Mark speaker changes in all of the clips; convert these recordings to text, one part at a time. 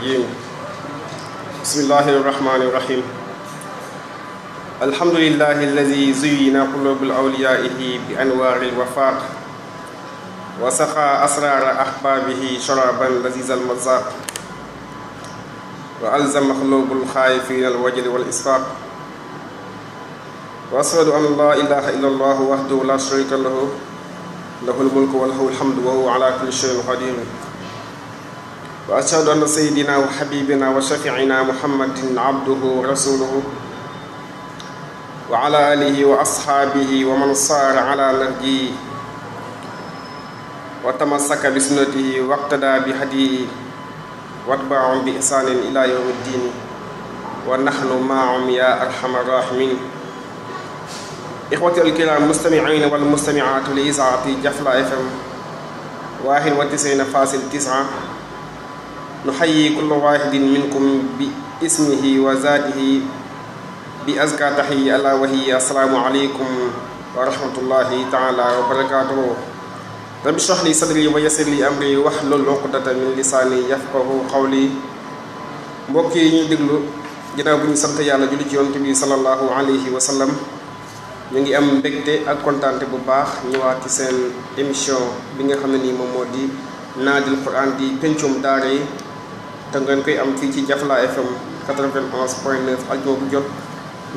Speaker 1: الرجيم بسم الله الرحمن الرحيم الحمد لله الذي زين قلوب الأوليائه بأنوار الوفاق وسقى أسرار أحبابه شرابا لذيذ المذاق وألزم قلوب الخائفين الوجل والإسفاق وأشهد أن لا إله إلا الله وحده لا شريك له له الملك وله الحمد وهو على كل شيء قدير وأشهد أن سيدنا وحبيبنا وشفيعنا محمد عبده ورسوله وعلى آله وأصحابه ومن صار على نهجه وتمسك بسنته واقتدى بهديه واتبعهم بإحسان إلى يوم الدين ونحن معهم يا أرحم الراحمين. إخوتي الكرام المستمعين والمستمعات لإذاعة جفلا FM 91.9 نحيي كل واحد منكم باسمه وذاته بأزكى تحية ألا وهي السلام عليكم ورحمة الله تعالى وبركاته. رب اشرح لي صدري ويسر لي أمري واحلل عقدة من لساني يفقهوا قولي. mbokk yi ñuy déglu ginnaaw bu ñu sant yàlla julli ci yonent bi sallallahu alayhi wa sallam ñu ngi am mbégte ak kontaante bu baax ñëwaat ci seen émission bi nga xam ne nii moom moo di naadil Quran di pencum daara yi te ngeen koy am fii ci Jafla FM 91.9 aljuma bu jot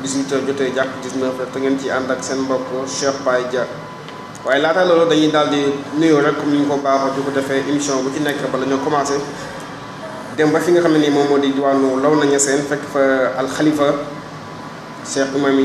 Speaker 1: 18h jotee jàpp 19h te ngeen ci ànd ak seen mbokk Cheikh Baye Dia. waaye laata loolu dañuy daal di nuyoo rek comme ni ñu ko baaxoo di ko defee émission bu ci nekk bala ñoo commencé dem ba fi nga xam ne nii moom moo di diwaanu Léona Niassène fekk fa alxalifa Cheikh Imam